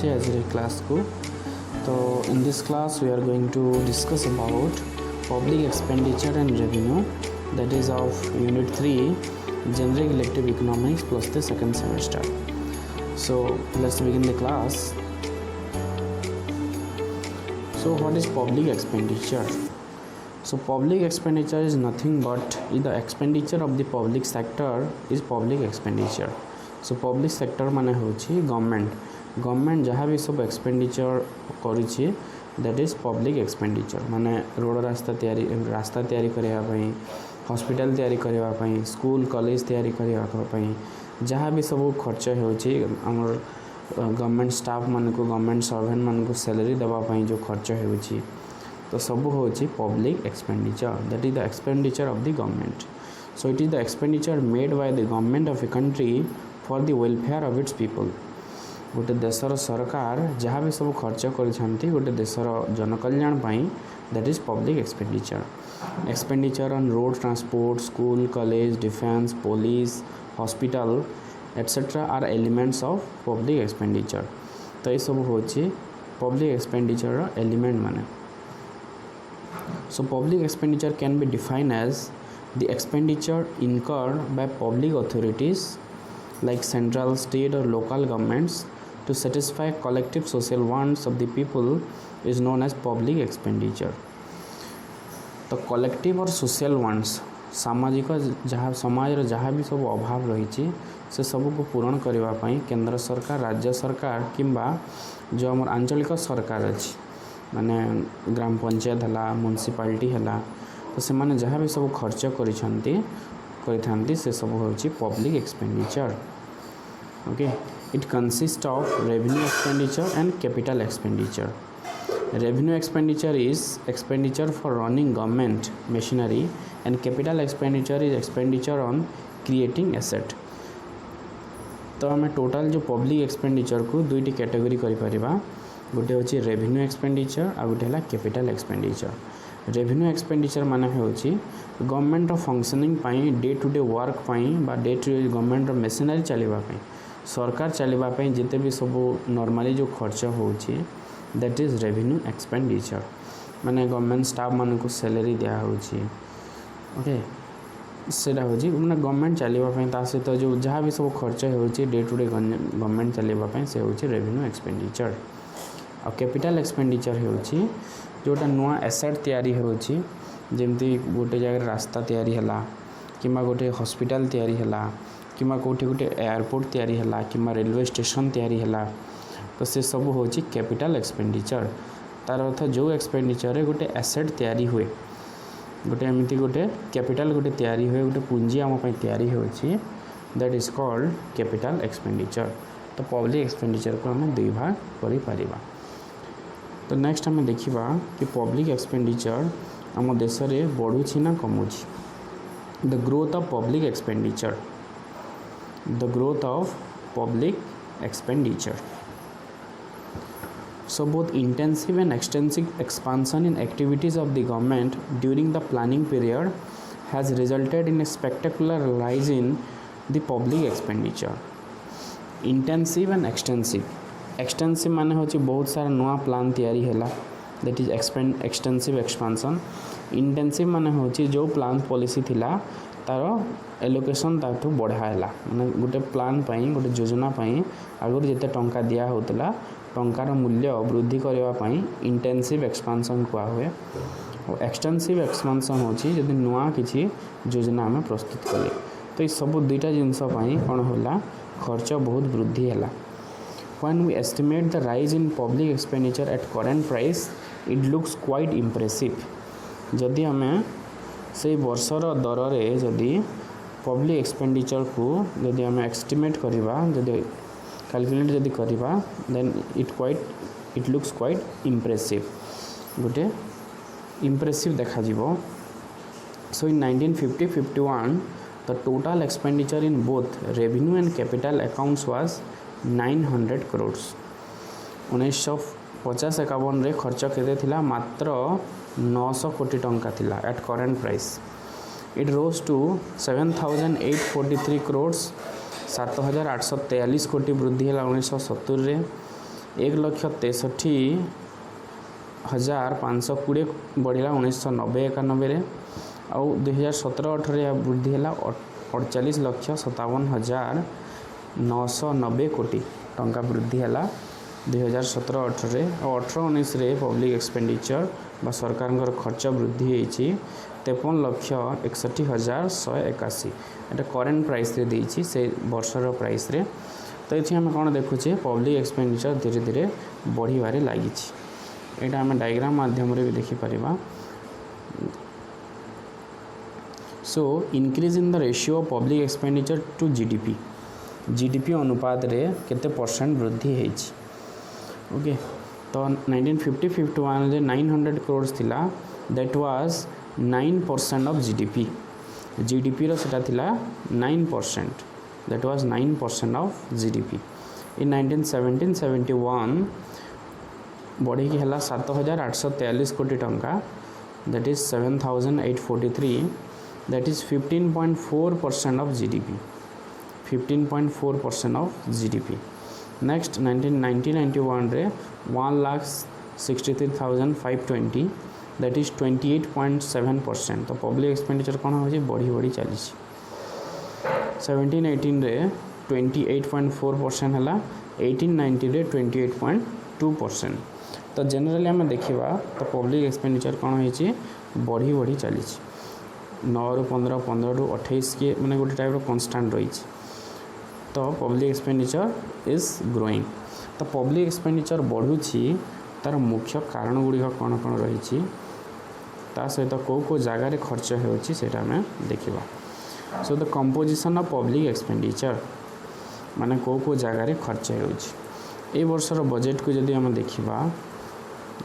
अच्छे आज क्लास को। तो in this class we are going to discuss about public expenditure and revenue, that is of unit 3 general elective economics plus the second semester. So let's begin the class. So what is public expenditure? So public expenditure is nothing but the expenditure of the public sector is public expenditure. So public sector माने होची government जहाँ भी सब expenditure करिछि that is public expenditure. माने road रास्ता तैयारी करबा पई, हॉस्पिटल तैयारी करबा पई, स्कूल कॉलेज तैयारी करबा पई जहाँ भी सब खर्च होची हमर गवर्नमेंट स्टाफ मान को, गवर्नमेंट सर्वेंट मान को सैलरी देबा पई जो खर्च होची तो सब होची public expenditure. That is the expenditure of the government. So it is the expenditure made by the government of a country for the welfare of its people. गोटे देशर सरकार जहाँ भी सब खर्च कर गोटे देशर जनकल्याण पाई that is public expenditure. Expenditure on road transport, school college, defence, police, hospital etcetera are elements of public expenditure. तो ये सब होची पब्लिक एक्सपेंडिचर एलिमेंट माने. So public expenditure can be defined as the expenditure incurred by public authorities like central, state or local governments to satisfy collective social wants of the people is known as public expenditure. तो collective और social wants सामाजिक जहाँ समाज जहाँ भी सब अभाव रही से सब को पूरण करने केंद्र सरकार, राज्य सरकार किंबा जो आम आंचलिक सरकार अच्छी माने ग्राम पंचायत है, म्युनिसिपालिटी है, तो से माने जहाँ भी सब खर्च करी से सब होची public expenditure. Okay, it consist of revenue expenditure and capital expenditure. Revenue expenditure is expenditure for running government machinery and capital expenditure is expenditure on creating asset. तो आम टोटाल जो पब्लिक एक्सपेंडिचर को दुईटी कैटेगरी करिपरिबा. गोटे होची revenue expenditure आ गोटे है capital expenditure. Revenue expenditure माने होची गवर्नमेंट फंक्शनिंग पाई, डे टू डे वर्क पाई बा day to day government machinery चलवा पाई, सरकार चलवा पाई जिते भी सब नॉर्मली जो खर्च होची दैट इज रेवेन्यू एक्सपेंडिचर. माने गवर्नमेंट स्टाफ मान को सैलरी दिया होची. ओके, सेटा होची माने गवर्नमेंट चलवा पाई ता सहित जो जहाँ भी सब खर्च होची डे टू डे गवर्नमेंट चलवा पाई से होची रेवेन्यू एक्सपेंडिचर. आ कैपिटल एक्सपेंडिचर होची जोटा नुआ एसेट तैयारी होची जेमती गोटे जगह रास्ता तैयारी हला किंबा गोटे हॉस्पिटल तैयारी हला किंबा कोठी गोटे एयरपोर्ट तैयारी हला किंबा रेलवे स्टेशन तैयारी हला तो से सब होची कैपिटल एक्सपेंडिचर. तार अर्थ जो एक्सपेंडिचर गोटे एसेट तैयारी हुए, गोटे एमती गोटे कैपिटल गोटे तैयारी हुए, गोटे पुंजी आम तैयारी होची that is called capital expenditure. तो पब्लिक एक्सपेंडिचर को आम दुई भाग करि परिबा. तो नेक्स्ट आम देखा कि पब्लिक एक्सपेंडिचर आम देश में बढ़ुची ना कमुची. The growth of public expenditure, the growth of public expenditure. So both intensive and extensive expansion in activities of the government during the planning period has resulted in a spectacular rise in the public expenditure. Intensive and extensive. Extensive माने होची बहुत सारा नुआ plan तैयारी हैला that is extensive expansion. Intensive माने होची जो प्लान पॉलिसी थिला तार एलोकेशन ताठू बढ़ा हैला. माने गोटे प्लान पाई गोटे योजना पाई आगुर जेते टंका दिया होतला टंकार मूल्य वृद्धि करबा पाई इंटेंसिव एक्सपांसन कुआ हुए. और एक्सटेंसिव एक्सपांसन होची जदि नुआ किछि योजना में प्रस्तुत कले तो ये सब दुईटा जिनस पाई कोन होला खर्च बहुत वृद्धि हैला. When we estimate the rise in public expenditure at current price, it looks quite impressive. जदि हमें से वर्षर दर रे जदि पब्लिक एक्सपेंडिचर को जदि हमें एस्टिमेट करिबा, जदि कैलकुलेट जदि करिबा then it looks quite impressive. गोटे इम्प्रेसिव देखा जीवो. सो इन 1950-51 the total expenditure in both revenue and capital accounts was 900 crores. 1950-51 रे खर्च केते थिला मात्र 900 कोटी टंका थिला at current price. It rose to 7843 crores. 7843 कोटी वृद्धि है 1970 रे. 1,63,520 बढ़ला 1990-91 आउ 2017-18 वृद्धि है 48,57,990 कोटी टंका वृद्धि है 2017-18 और 18-19 पब्लिक एक्सपेंडिचर बा सरकार खर्च वृद्धि होती 53,61,181 एटा करेन्ट प्राइस रे देछि से वर्षर प्राइस रे। तो ये आम कौन देखुचे पब्लिक एक्सपेंडिचर धीरे धीरे बढ़िबारे लगी। यहाँ आम डायग्राम माध्यम भी देखिपर। So increase in the ratio of public expenditure to GDP अनुपात रे केते परसेंट वृद्धि होइछि। ओके तो 1950-51 रे 900 करोड़ थिला दैट वाज 9% ऑफ जीडीपी रो सेटा थिला 9%, दैट वाज 9% ऑफ जीडीपी। इन 1971 बढ़ी की हला 7,843 कोटी टंका, that is 7,843, that is 15.4% of GDP, 15.4% of GDP. Next 1991 रे 1,63,520, दैट इज 28.7%। तो पब्लिक एक्सपेंडिचर कौन हो बढ़ी बढ़ी चली। 17-18 रे 28.4% है, 18-19 रे 28.2%। तो जनरली आम देखा तो पब्लिक एक्सपेंडिचर कौन हो बढ़ी बढ़ी चली 9 ରୁ 15, 15 ରୁ 28 के मैंने गोटे टाइप कन्स्टांट रही। तो पब्लिक एक्सपेंडिचर इज ग्रोइंग। तो पब्लिक एक्सपेंडिचर बढ़ुची तार मुख्य कारण गुड़िक कौन कौन रही सहित कौ जगार खर्च होटा आम देखा। So the composition of public expenditure माने कौ जगार खर्च हो वर्षर बजेट को जदि आम देखा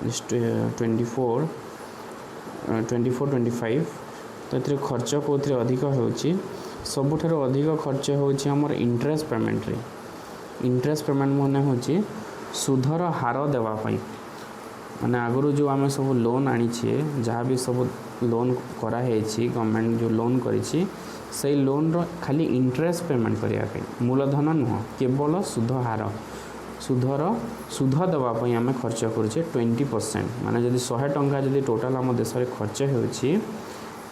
24-25 तो ये खर्च कौन अधिक हो सबुठार अधिक खर्च होमर इंटरेस्ट पेमेंट रे। इंटरेस्ट पेमेंट माने हूँ सुधर हार देवाई माने आगु जो आम सब लोन आनीचे जहाँ भी सब लोन कराई गवर्नमेंट जो लोन करी से लोन रो खाली इंटरेस्ट पेमेंट करने मूलधन नुह केवल सुध हार सुध देवाई आम खर्च करुचे 20%। माने जदि 100 टंका जदि टोटाल आम देश में खर्च हो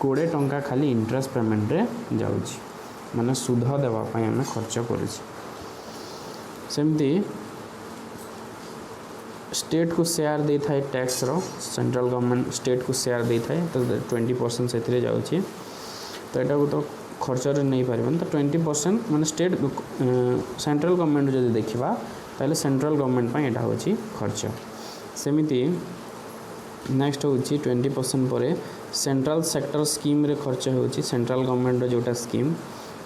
20 टंका खाली इंटरेस्ट पेमेंट रे जाउछि माने सुध देवाई आम खर्च करुचे। सेमती स्टेट को शेयर दे थाए टैक्स रो, सेंट्रल गवर्नमेंट स्टेट को शेयर दे थाए तो 20% से जाउछि। तो एटा को तो खर्च रे नहीं पारिबन। तो 20% माने स्टेट सेंट्रल गवर्नमेंट जदि देखिबा ताले सेंट्रल गवर्नमेंट पर यहाँ हूँ खर्च। सेमती नेक्स्ट हूँ 20% पर सेंट्रल सेक्टर स्कीम रे खर्च हो सेंट्रल गवर्नमेंट जोटा स्कीम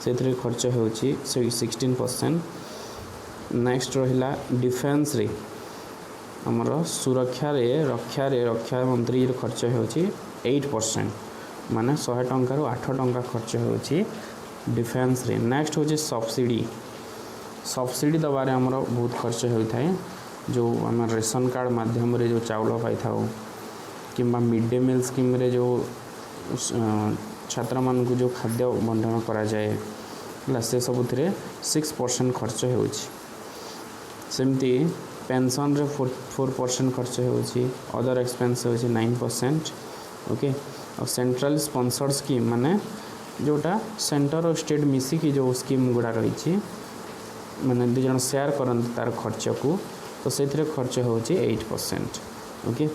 से खर्च हो 16%। नेक्स्ट रहा डिफेन्स रे आमर सुरक्षा रक्षा मंत्री खर्च हो 8%, माने 100 टंका 8 टंका खर्च हो डिफेन्स रे। नेक्स्ट हूँ सब्सिडी दबारे आमर बहुत खर्च होता है जो आम रेशन कार्ड माध्यम रे जो चाउल पाई था कि मिड डे मील स्कीम रे जो छात्र मान को जो खाद्य बंटन करा जाए से सबुथिरे 6% खर्च हो। सेमती पेंशन रे 4% खर्च हो, अदर एक्सपेंस हो 9%। ओके और सेंट्रल स्पॉन्सर्ड स्कीम माने जोटा सेंटर और स्टेट मिसिकी जो स्कीम गुड़ा रही माने दु जन शेयर करते तार खर्च को तो से खर्च हो 8%। ओके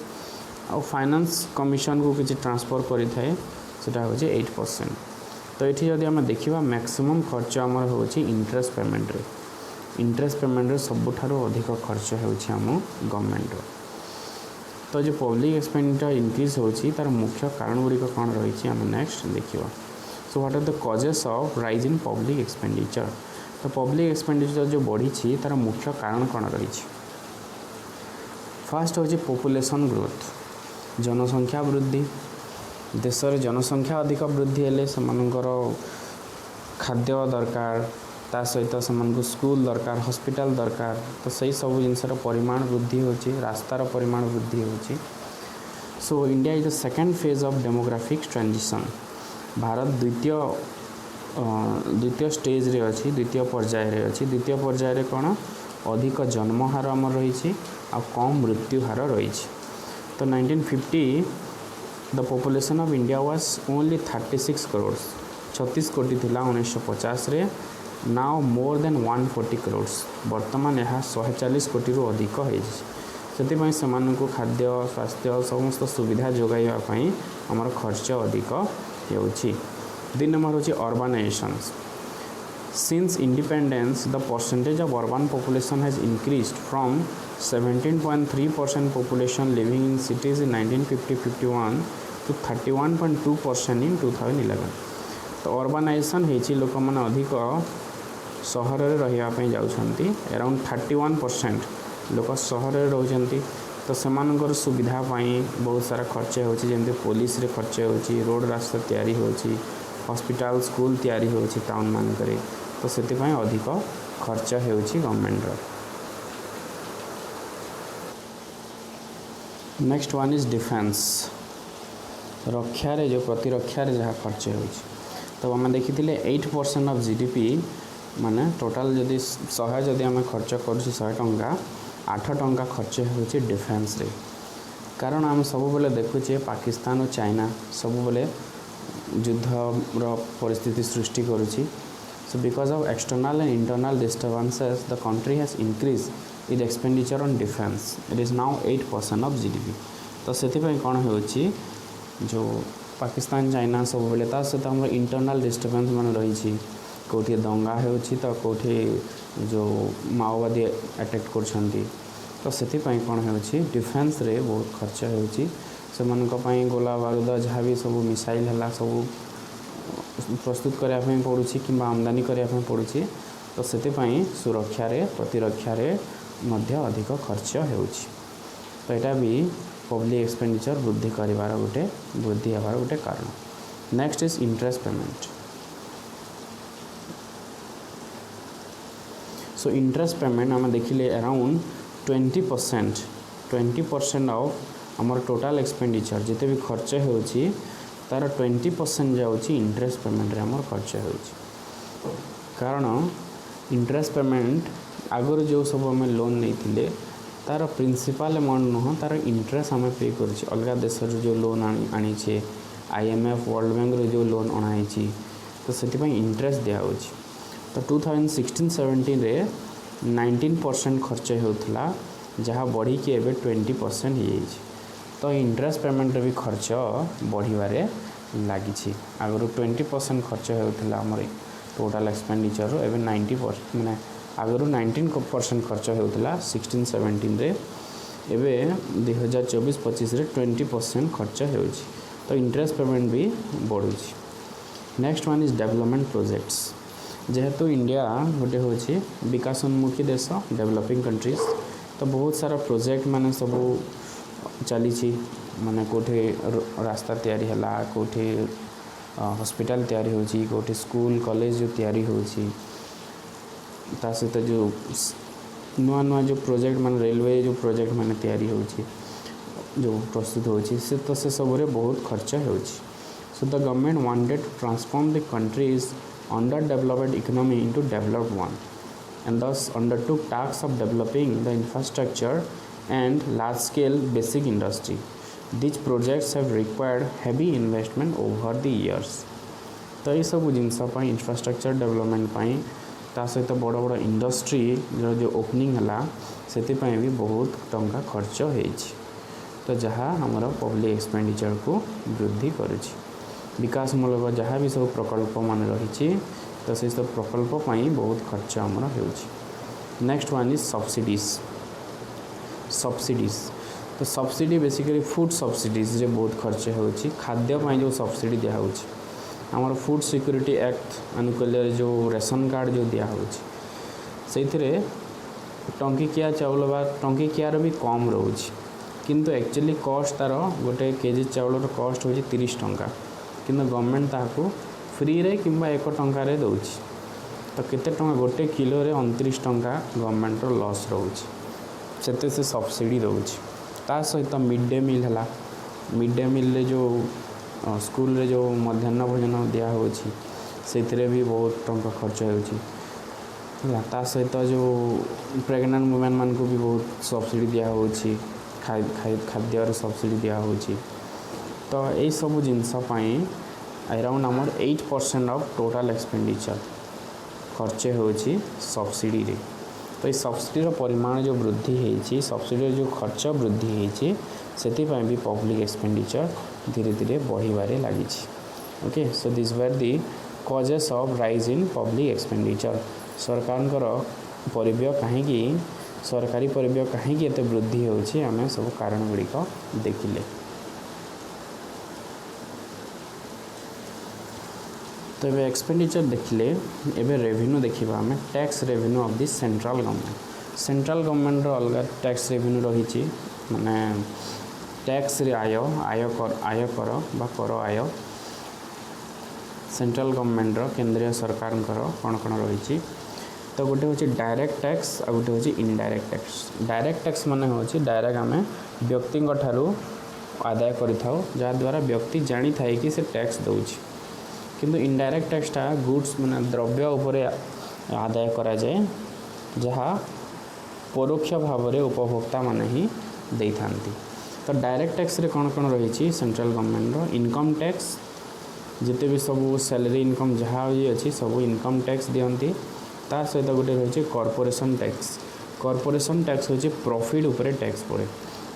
और फाइनेंस कमिशन को किसी ट्रांसफर करें सेटा हो 8%। तो ये जदि आम देखा मैक्सिमम खर्च आमर हो इंटरेस्ट पेमेंट रे। इंटरेस्ट पेमेंट रे सबुठार अधिक खर्च हो गवर्नमेंट। तो जो पब्लिक एक्सपेंडिचर इंक्रीज होची तार मुख्य कारण गुड़िक कौन रही आम नेक्स्ट देखा। So what are the causes of rise in public expenditure. तो पब्लिक एक्सपेंडिचर जो बढ़ी तार मुख्य कारण कौन रही। फर्स्ट हूँ पॉपुलेशन ग्रोथ, जनसंख्या वृद्धि। देश में जनसंख्या अधिक वृद्धि हेले सेमानकर खाद्य दरकार ता सहित से स्कूल दरकार हॉस्पिटल दरकार। तो सही सब जिनसर परिमाण वृद्धि होची, रास्तार परिमाण वृद्धि होची। So India is the second phase of demographic transition. Bharat द्वितीय स्टेज रे अच्छी, द्वितीय पर्याय रे अच्छी। द्वितीय पर्याय रे कौन अधिक जन्म हार आम रही आ कम मृत्यु हार रही। तो 1950 the population of India was only 36 crore 36 कोटी थिला 1950 रे। नाउ मोर देन 140 करोड़ बर्तमान यह 140 कोटी रु अधिक होती। से खाद्य स्वास्थ्य समस्त सुविधा जोगाइवाई आमर खर्च अधिक होउछि। 2 नंबर होछि urbanisation. Since independence, the percentage of urban population has increased from 17.3% population living in cities in 1950-51 to 31.2% in 2011. तो अर्बानाइजेशन होइछि लोक माने अधिक सहर रे रहिया पई जाउछंती। अराउंड 31% लोक सहर रे रहउछंती। तो सेमानकर सुविधा पाई बहुत सारा खर्च होछि, जेमते पुलिस रे खर्च होछि, रोड रास्ता तैयारी होछि, हॉस्पिटल स्कूल तैयारी होछि टाउन मानकरे। तो से अधिक खर्च होछि government. Next one is defence. रक्षारे जो प्रतिरक्षा जहाँ खर्च होछि। तो आम देखी 8% ऑफ जीडीपी माने टोटाल जदि 100 जदि आम खर्च कर 100 टंका 8 टंका खर्च होछि डिफेंस रे। कारण आम सब बेले देखुचे पाकिस्तान और चाइना सब बेले युद्धर परिस्थिति सृष्टि करुछि। So because of external and internal disturbances, the country has increased its expenditure on defense. It is now 8% of GDP. तो सेथिपाई कौन होछि जो पाकिस्तान चाइना सब बेले ता सहित हमर इंटरनल डिस्टर्बेंस मान रही। कौटी दंगा होछि तो कौटी जो माओवादी अटैक करछंती। तो सेथिपाई कौन होछि डिफेंस रे बहुत खर्च होछि। से मानक पई गोला बारूद जहाँ भी सब मिसाइल हला सब प्रस्तुत करने पड़ुछि कि आमदानी करने पड़ुछि। तो सेतिपाई सुरक्षा रे प्रतिरक्षा रे मध्य अधिक खर्च होउछि। तो यहाँ भी पब्लिक एक्सपेंडिचर वृद्धि करिवार गोटे कारण। Next is interest payment. So interest payment आम देखिले अराउंड 20% ऑफ आमर टोटाल एक्सपेंडिचर जिते भी खर्च होउछि तार 20% जाउछि इंटरेस्ट पेमेंट रे हमर खर्च होउछि। कारण इंटरेस्ट पेमेंट आगर जो सब आम लोन नहीं थिले तार प्रिंसिपल अमाउंट नुह तार इंटरेस्ट आम पे करछि। अलग देश जो लोन आनी छे IMF वर्ल्ड बैंक रो जो लोन अणाई तो से इंटरेस्ट दिया होछि। तो 2016-17 रे 19% खर्च होता जहाँ बढ़ी के एबे 20% हो। तो इंटरेस्ट पेमेंट भी खर्च बढ़िबारे लगी। आगर 20% खर्च होता आमर टोटाल एक्सपेंडिचर एवं 90% माने आगर 19% खर्च होता 16-17 रे एबे 2024-25 रे 20% खर्च हो। तो इंटरेस्ट पेमेंट भी बढ़ुଛି। Next one is development projects. जेहेतु इंडिया गोटे होछि विकासोन्मुखी देश डेवलपिंग कंट्रीज। तो बहुत सारा प्रोजेक्ट माने सब चली माने कोठे रास्ता तैयारी हला, कोठे हॉस्पिटल तैयारी होछि, कोठे स्कूल कॉलेज जो तैयारी होछि, ता सहित जो नुआ नुआ जो प्रोजेक्ट मान रेलवे जो प्रोजेक्ट माने तैयारी होछि जो प्रस्तुत होछि से तो से सब रे बहुत खर्च होछि। So the government wanted to transform the country's underdeveloped economy into developed one and thus undertook tasks of developing the infrastructure and large scale basic industry. These projects have required heavy investment over the years. तो ये सब जिनस infrastructure development ता सहित बड़ बड़ industry जो opening है से भी बहुत टंका खर्च हो। तो जहाँ आमर पब्लिक एक्सपेंडिचर को वृद्धि करुछि। विकासमूलक जहाँ भी सब प्रकल्प मान रही तो से सब प्रकल्प बहुत खर्च आमर हो। Next one is subsidies. तो सब्सिडी बेसिकली फूड सब्सिडीज रे बहुत खर्च हो। खाद्य जो सब्सिडी दिया आमर फूड सिक्योरिटी एक्ट अनुकूल्य जो रेशन कार्ड जो दिया से टंकिकिया चाउल बा टंकिकियार भी कम रोच किंतु एक्चुअली कॉस्ट तार गोटे केजी चाउल कॉस्ट हो 30 टंका किंतु गवर्नमेंट ताकू फ्री रे किंबा 1 टंका रे दउछि। तो केते टंका गोटे किलो रे 29 टंका गवर्नमेंट रो लॉस रोच सेते से सब्सिडी दउछि। ता सहित मिड डे मील है मिड डे मील रे जो स्कूल रे जो मध्याह्न भोजन दिया होछि से भी बहुत टंका खर्च होछि। है ता सहित जो प्रेग्नेंट वुमेन मान को भी बहुत सब्सिडी दिया होची खाद्य सब्सिडी दिया होची तो यही सब जिनस अराउंड आमर 8% ऑफ टोटल एक्सपेंडिचर खर्च होची सब्सिडी रे तो ये सब्सिडी परिमाण जो वृद्धि होती सब्सिडी जो खर्च वृद्धि होती से भी पब्लिक एक्सपेंडिचर धीरे धीरे बढ़िबारे लगी। Okay so this were the causes of rise in public expenditure सरकार परिव्यय कहीं सरकारी परिव्यय कहीं एत वृद्धि होची आम सब कारण गुड़िक देखिले। तो ये एक्सपेंडिचर देखिले एबे रेवेन्यू देखिबा आम tax revenue of the central government अलग टैक्स रेवेन्यू रही माने टैक्स रे आय कर बा कर आय सेंट्रल गवर्नमेंट केंद्रीय सरकार कौन कौन रही तो गोटे हूँ डायरेक्ट टैक्स आ गोटे हूँ इनडायरेक्ट टैक्स। डायरेक्ट टैक्स माने हूँ डायरेक्ट आम व्यक्ति ठारू आदाय करिथाउ जहाँद्वारा व्यक्ति जानी थाए कि से टैक्स दउछि किंतु इनडायरेक्ट टैक्सटा गुड्स माने द्रव्य उपरे आदाय करा जाए जहाँ परोक्ष भाव में उपभोक्ता माने ही दे थांती। तो डायरेक्ट टैक्स रे कौन कौन रही सेंट्रल गवर्नमेंट इनकम टैक्स जिते भी सब सैलरी इनकम जहाँ भी अच्छी सब इनकम टैक्स दियंती ता सहित गोटे रही कॉर्पोरेशन टैक्स हूँ प्रॉफिट उपरे टैक्स पड़े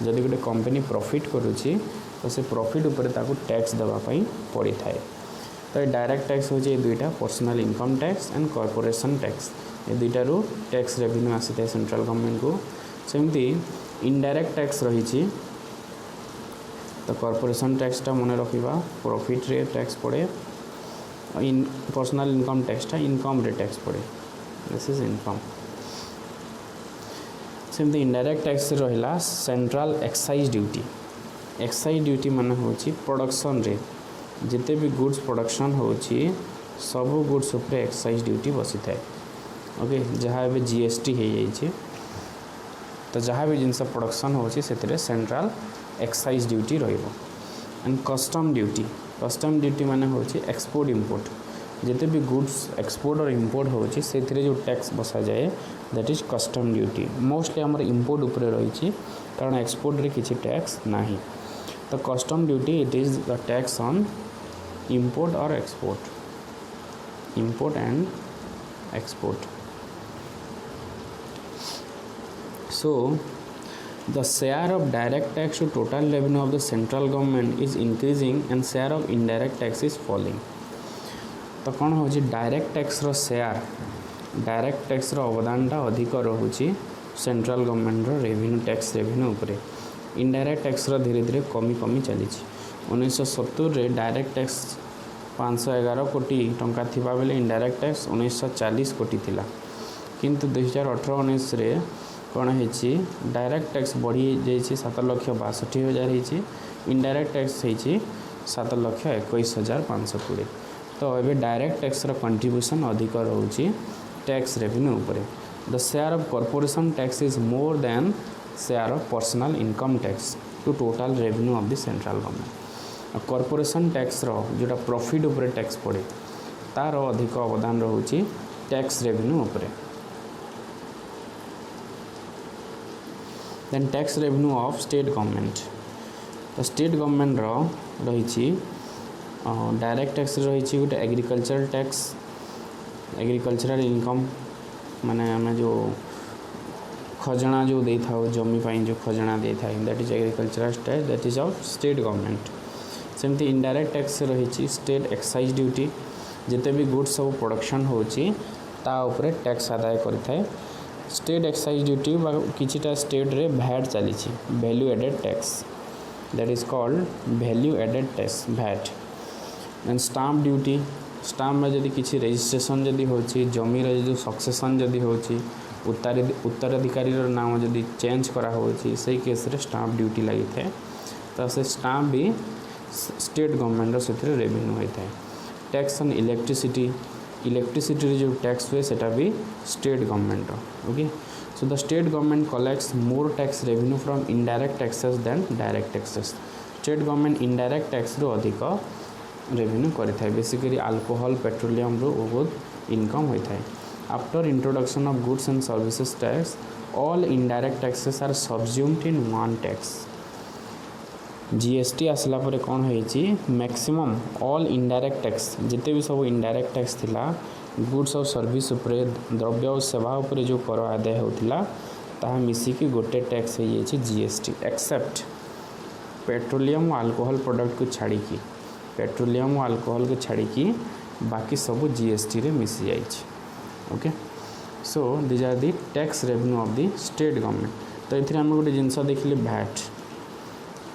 जदि गोटे कंपनी प्रॉफिट करुच्ची तो से प्रॉफिट उपरे ताकू टैक्स देवाई पड़ी थाए। तो ये डायरेक्ट टैक्स हूँ ये दुईटा personal income tax and corporation tax ये दुईटारू टैक्स रेवेन्यू आसी था सेंट्रल गवर्नमेंट को। सेमती इनडायरेक्ट टैक्स रही तो कॉर्पोरेशन टैक्सटा मन रखा प्रॉफिट रे टैक्स पड़े इन पर्सनल इनकम टैक्सटा इनकम रे टैक्स पड़े दिस इज इनकम। सेमती इनडायरेक्ट टैक्स रहा सेंट्रल एक्साइज ड्यूटी माने हूँ प्रोडक्शन रे जिते भी गुड्स प्रोडक्शन होची सब गुड्स उपरे एक्साइज ड्यूटी बसी थाए। ओके जहाँ भी जीएसटी हो जाइए तो जहाँ भी जिनस प्रोडक्शन होची से सेंट्रल एक्साइज ड्यूटी रहिबो। एंड कस्टम ड्यूटी माने होची एक्सपोर्ट इंपोर्ट जिते भी गुड्स एक्सपोर्ट और इंपोर्ट होची से जो टैक्स बसा जाए that is custom duty. Mostly आमर इंपोर्ट उपरे रही कारण एक्सपोर्ट रे किसी टैक्स नहीं। तो custom duty it is the tax on import or import and export. So the share of direct tax to total revenue of the central government is increasing and share of indirect tax is falling. तो कौन हो direct tax रो share direct tax रो अवदानटा अधिक रहुची central government रो revenue tax revenue उपरे indirect tax रो धीरे धीरे कमी चली 1970 रे डायरेक्ट टैक्स 511 कोटी टंका थिबा बेले इनडायरेक्ट टैक्स 1940 कोटी थिला किंतु 2018-19 रे कौन है डायरेक्ट टैक्स बढ़ी जाइए 7,62,000 होती इनडायरेक्ट टैक्स होती 7,21,520। तो ये डायरेक्ट टैक्स रो कंट्रीब्यूशन अधिक रोचे टैक्स रेवेन्यू उपरे। The share of corporation tax is more than share of personal income tax to total revenue of the central government. Corporation tax रो जोटा प्रॉफिट उपरे टैक्स पड़े तार अधिक अवदान रोचे टैक्स रेवेन्यू उपरे। Then tax revenue of state government. तो स्टेट गवर्नमेंट रही डायरेक्ट टैक्स रही गोटे एग्रीकल्चरल टैक्स एग्रीकल्चरल इनकम माने आम जो खजना जो दे था जमी पाई जो खजना दे था that is agricultural tax that is of state government. सेमती इनडायरेक्ट टैक्स रही स्टेट एक्साइज ड्यूटी जिते भी गुड्स सब प्रोडक्शन होची ता उपरे टैक्स आदाय करिथाय। स्टेट एक्साइज ड्यूटी किछिटा स्टेट रे भैट चली value added tax that is called value added tax VAT. And stamp duty stamp में जदि किसी रजिस्ट्रेशन जदि होची जमीर जो सक्सेसन जदि होची उत्तराधिकारी नाम जदि चेंज करा होची से केस रे स्टाम्प ड्यूटी लगी था तो से स्टाम्प भी स्टेट गवर्नमेंट से रेवेन्यू होता है। टैक्स ऑन इलेक्ट्रिसिटी जो टैक्स हुए सेटा भी state government. Okay so the state government collects more tax revenue from indirect taxes than direct taxes. State government indirect tax रो अधिक रेवेन्यू करि थाए बेसिकली अल्कोहल पेट्रोलियम रो बहुत इनकम होता है। After introduction of goods and services tax, all indirect taxes are subsumed in one tax. GST आसला परे कौन होइछि मैक्सिमम ऑल इनडायरेक्ट टैक्स जिते भी सब इनडायरेक्ट टैक्स थिला गुड्स और सर्विस उपरे द्रव्य और सेवा उपरे जो कर आदाय होतिला ताहा मिसिकी गोटे टैक्स हो जाइछि जीएसटी एक्सेप्ट पेट्रोलियम और अल्कोहल प्रोडक्ट को छाड़ी की पेट्रोलियम और अल्कोहल को छाड़ी की बाकी सब जीएसटी रे मिसी जाइछि okay so these are the tax revenue of the state government तो एथिरे हम गोटे जिंस देखिले वैट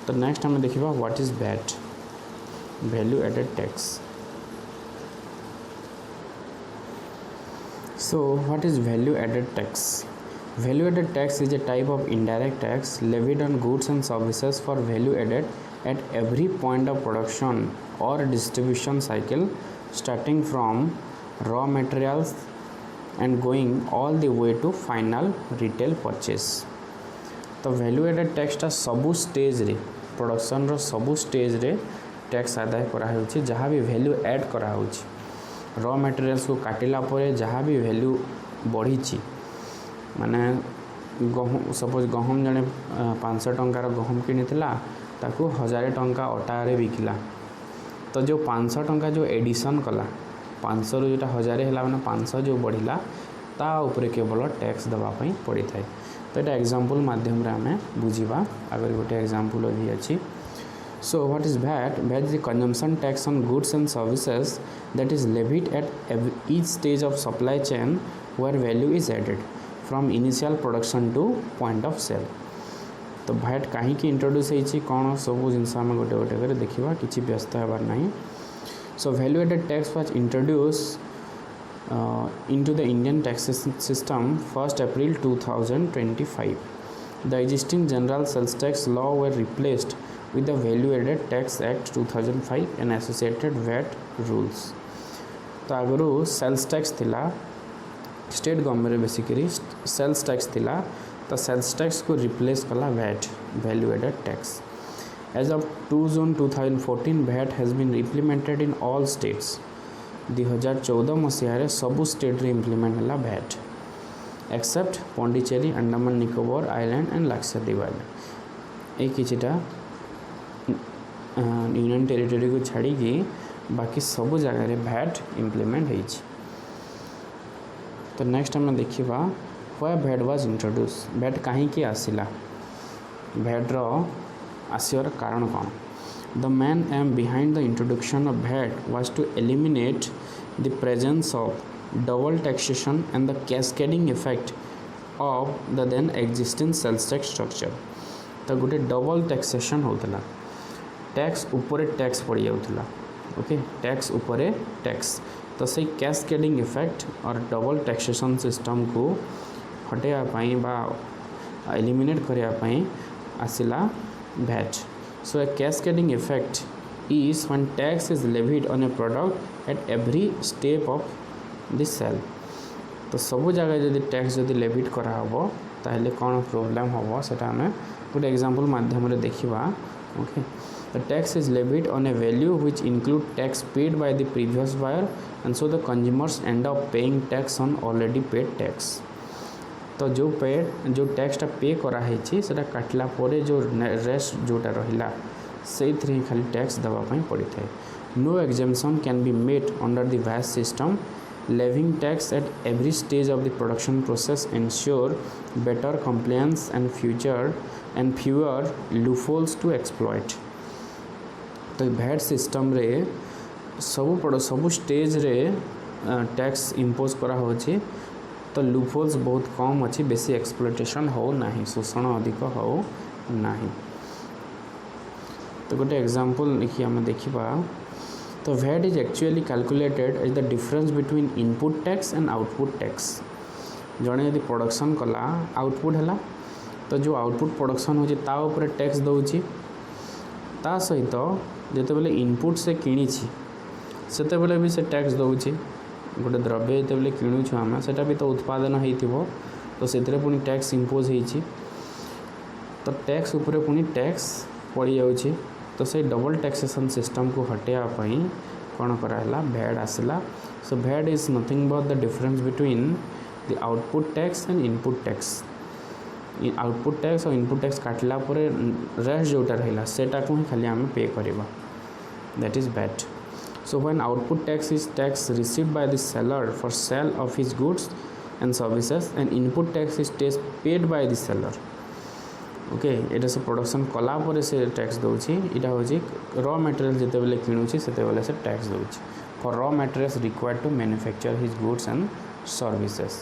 तो नेक्स्ट हमें देखिबा what is VAT value added tax so what is value added tax value added tax is a type of indirect tax levied on goods and services for value added at every point of production or distribution cycle starting from raw materials and going all the way to final retail purchase तो value added टैक्सटा सबू stage रे production रो सबू stage रे tax आदाय करा होछि जहाँ भी वैल्यू ऐड करा होछि रॉ मटेरियल्स को काटिला परे जहाँ भी वैल्यू बढ़ी माने गहूम सपोज गहूम जड़े 500 टंकार गहूम किनिथिला ताकू 1000 टंका अटारे बिकिला तो जो 500 टंका जो एडिशन कला 500 रो जोटा 1000 हैला माने 500 जो बढ़िला ता ऊपर केवल टैक्स दबा पई पड़ी थाए तो एटा एग्जांपल माध्यम रे हमें बुझिबा अगर गोटे एग्जांपल भी अछि so what is VAT VAT is the consumption tax on goods and services that is levied at each stage of supply chain where value is added from initial production to point of sale तो VAT कहीं introduce होइछि कौन सब जिनस आम गोटे गोटे कर देखा कि व्यस्त होबार नहीं so value added tax was introduce into the Indian taxation system 1st April 2025. The existing general sales tax law were replaced with the Value Added Tax Act 2005 and associated VAT rules. तो आगरू sales tax थिला state government basically sales tax थिला तो sales tax को replace कला VAT value added tax as of 2 June 2014 VAT has been implemented in all states 2014 मसीह सबू state रे इम्प्लीमेंट है VAT except Pondicherry Andaman Nicobar island and Lakshadweep island ये किछिटा यूनियन टेरिटरी को छाड़ी बाकी सबू जगह वैट इम्प्लीमेंट होइछि तो नेक्स्ट हमें देखा why what was introduce what कहीं आसिला वैट रो आसियार कारण कौन The main aim behind the introduction of VAT was to eliminate the presence of double taxation and the cascading effect of the then existing sales tax structure. तो गोटे double taxation होता tax उपरे tax पड़ जाऊला okay tax उपरे tax तो से cascading effect और double taxation system को हटाइवाई बा एलिमिनेट करने आसला VAT. So a cascading effect is when tax is levied on a product at every step of the sale. तो सबू जगह जदि टैक्स जदि लेविट करा हबो ताहले कौन प्रॉब्लम हबो सेटा हमें गोटे एग्जांपल माध्यम रे देखिबा okay the tax is levied on a value which include tax paid by the previous buyer and so the consumers end up paying tax on already paid tax तो जो टैक्सटा पे कराई सेटा काटला परे जो रेस्ट जोटा रहिला से खाली टैक्स दवाई पड़ी थाए no exemption can be made under the VAT system levying tax at every stage of the production process ensure better compliance and fewer loopholes to exploit तो VAT सिस्टम रे सबू स्टेज रे टैक्स इम्पोज करा होछि तो loopholes बहुत कम अच्छी बेसी एक्सप्लोटेशन हो नहीं शोषण अधिक हो नहीं तो गोटे एग्जांपल लिखी आम देखा तो VAT is actually calculated as the difference between input tax and output tax जड़े यदि प्रोडक्शन कला आउटपुट है तो जो आउटपुट प्रोडक्शन हो टैक्स दौची ता सहित जितेबाला इनपुट से किणी से भी से टैक्स दौची गोटे द्रव्य जितेबाला किणुछु आम से भी तो उत्पादन हो तो से पुणी टैक्स इम्पोज होती तो टैक्स उपरे पुणी टैक्स पड़ जाऊँगी तो से डबल टैक्सेशन सिस्टम को हटाइवाई कौन कराला भैट आसला सो भैट is nothing but the difference between the output tax and input tax output tax और इनपुट टैक्स काटला परे रेस्ट जोटा रहा सेटा को खाली आम पे करवा दैट इज भैट so when output tax is tax received by the seller for sale of his goods and services and input tax is tax paid by the seller okay ये से प्रोडक्शन कला पर से टैक्स दूसरी यहाँ हूँ raw material जिते बेले किणुची से टैक्स दूसरी for raw materials required to manufacture his goods and services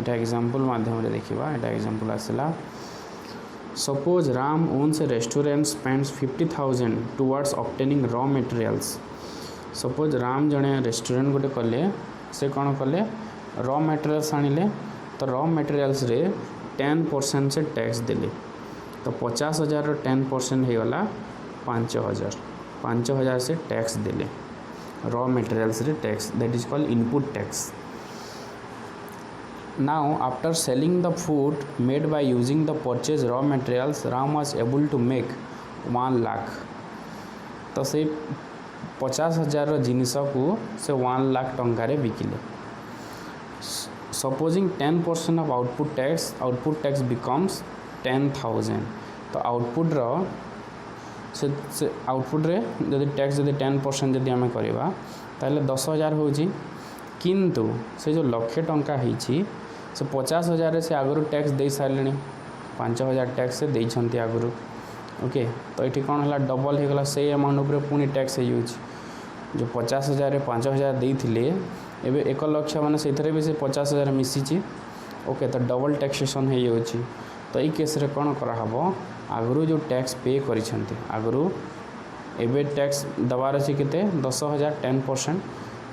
इटा एग्जांपल माध्यम देखा यहाँ एग्जांपल आसला suppose Ram owns a restaurant spends 50,000 towards obtaining raw materials suppose Ram जड़े रेस्टोरेंट गोटे कले से कौन कले रॉ मटेरियल्स आनिले तो रॉ मटेरियल्स रे 10% से टैक्स देले तो 50,000 10% होगला 5,000 से टैक्स देले रॉ मटेरियल्स रे tax that is called input tax Now, after selling the food made by using the purchased raw materials, Ram was able to make 1 lakh. तो से 50,000 जिनिस को से 1 लाख टंकार बिकिले supposing 10% of output tax becomes 10,000 तो output रे जदि टैक्स जदि 10% जदि आम करवा ताले 10,000 होची किंतु से जो लक्षे टंका होची से 50,000 से आगु टैक्स दे सारे 5,000 टैक्स से देइछंती आगु ओके तो ये कौन है डबल होगला से अमाउंट उपर पुणी टैक्स हो जो 50,000 5,000 देते एवं 1 लाख मैंने से भी से 50,000 मिसी ओके तो डबल टैक्सेसन हो तो ये केस रे कौन कराहब आगु जो टैक्स पे करिसेंती आगु एबे टैक्स दबार अच्छे के 10,000 10%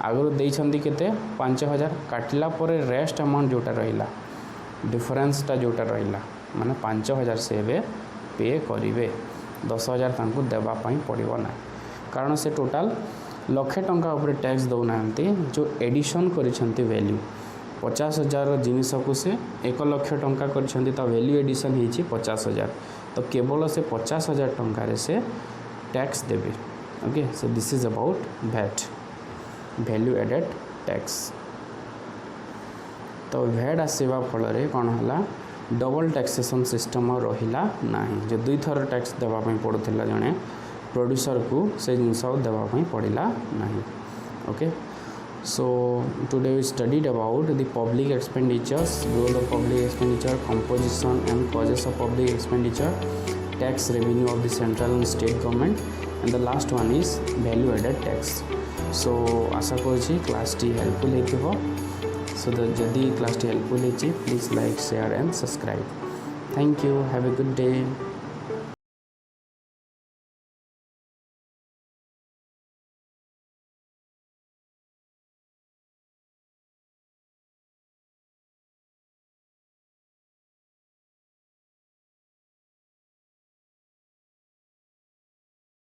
आगु देइछंती केते 5,000 काटला परे रेस्ट अमाउंट जोटा रहिला डिफरेंसटा जोटा रहिला माने 5,000 से एबे पे करिवे 10,000 तांको देबा पई पड़िबो ना कारण से टोटाल लक्षे टंका ऊपर टैक्स दौनांती जो एडिशन करिसेंती वैल्यू 50,000 जिनिस को से 1 लाख टंका करिसेंती ता वैल्यू एडिशन होईची 50,000 तो केवल से 50,000 टंका से टैक्स देबे okay so this is about भैट वैल्यू एडेड टैक्स तो भैट आसवा फल कौन है डबल टैक्सेसन सिस्टम रहिला नहीं जो 2 थर टैक्स देवाई पड़ूला जड़े प्रोड्यूसर को से जिनस देवाई पड़ला नहीं okay so today we studied about the public expenditures growth of public expenditure composition and causes of public expenditure tax revenue of the central and state government and the last one is value added tax so आशा करुँची class टी helpful हो so जदि class टी helpful हो please like share and subscribe thank you have a good day.